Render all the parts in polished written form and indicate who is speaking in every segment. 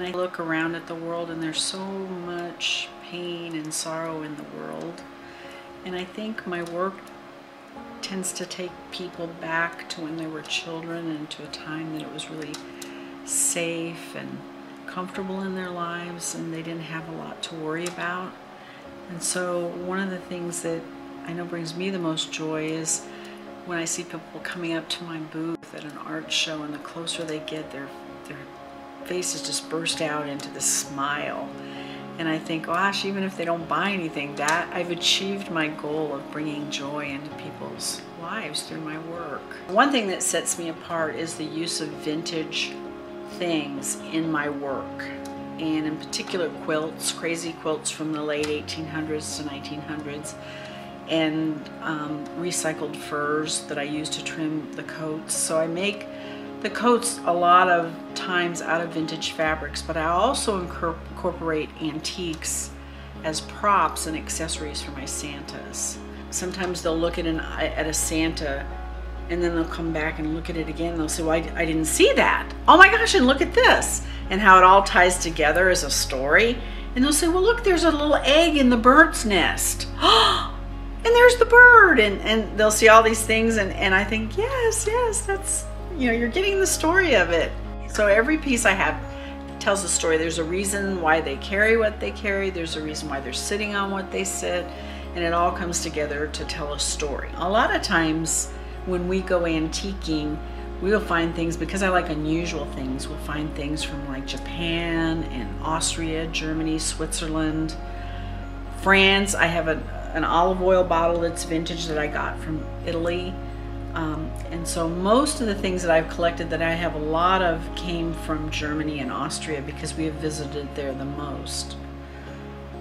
Speaker 1: And I look around at the world and there's so much pain and sorrow in the world. And I think my work tends to take people back to when they were children and to a time that it was really safe and comfortable in their lives and they didn't have a lot to worry about. And so one of the things that I know brings me the most joy is when I see people coming up to my booth at an art show, and the closer they get, their faces just burst out into this smile. And I think, gosh, even if they don't buy anything, that I've achieved my goal of bringing joy into people's lives through my work. One thing that sets me apart is the use of vintage things in my work, and in particular quilts, crazy quilts from the late 1800s to 1900s, and recycled furs that I use to trim the coats. So I make the coats a lot of times out of vintage fabrics, but I also incorporate antiques as props and accessories for my Santas. Sometimes they'll look at a Santa and then they'll come back and look at it again and they'll say, well, I didn't see that. Oh my gosh, and look at this. And how it all ties together as a story. And they'll say, well, look, there's a little egg in the bird's nest. And there's the bird. And they'll see all these things and I think, yes, that's, you know, you're getting the story of it. So every piece I have tells a story. There's a reason why they carry what they carry. There's a reason why they're sitting on what they sit. And it all comes together to tell a story. A lot of times when we go antiquing, we will find things, because I like unusual things, we'll find things from like Japan and Austria, Germany, Switzerland, France. I have an olive oil bottle that's vintage that I got from Italy. And so most of the things that I've collected that I have a lot of came from Germany and Austria because we have visited there the most.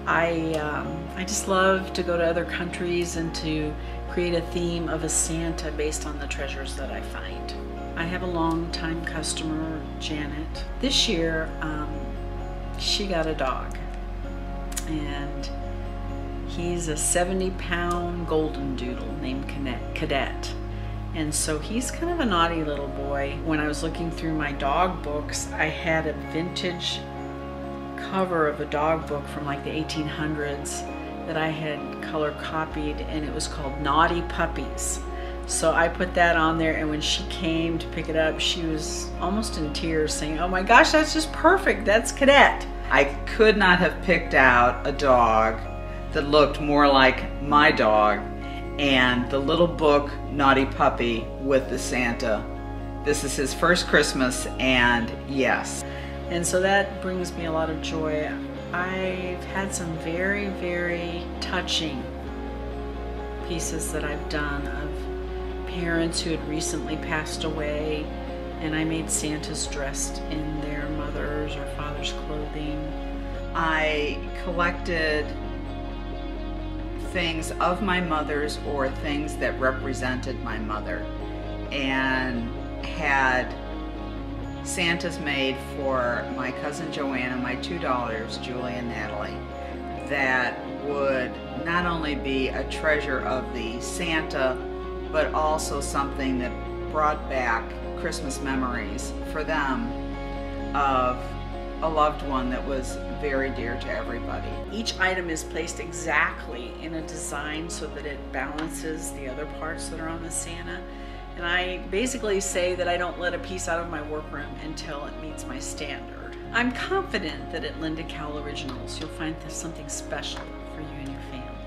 Speaker 1: I just love to go to other countries and to create a theme of a Santa based on the treasures that I find. I have a long-time customer, Janet. This year, she got a dog, and he's a 70-pound golden doodle named Cadet. And so he's kind of a naughty little boy. When I was looking through my dog books, I had a vintage cover of a dog book from like the 1800s that I had color copied, and it was called Naughty Puppies. So I put that on there, and when she came to pick it up, she was almost in tears saying, oh my gosh, that's just perfect, that's Cadet.
Speaker 2: I could not have picked out a dog that looked more like my dog and the little book Naughty Puppy with the Santa. This is his first Christmas, and yes.
Speaker 1: And so that brings me a lot of joy. I've had some very, very touching pieces that I've done of parents who had recently passed away, and I made Santas dressed in their mother's or father's clothing.
Speaker 2: I collected things of my mother's or things that represented my mother, and had Santas made for my cousin Joanna, my two daughters, Julie and Natalie, that would not only be a treasure of the Santa, but also something that brought back Christmas memories for them of a loved one that was very dear to everybody.
Speaker 1: Each item is placed exactly in a design so that it balances the other parts that are on the Santa. And I basically say that I don't let a piece out of my workroom until it meets my standard. I'm confident that at Linda Cowell Originals you'll find something special for you and your family.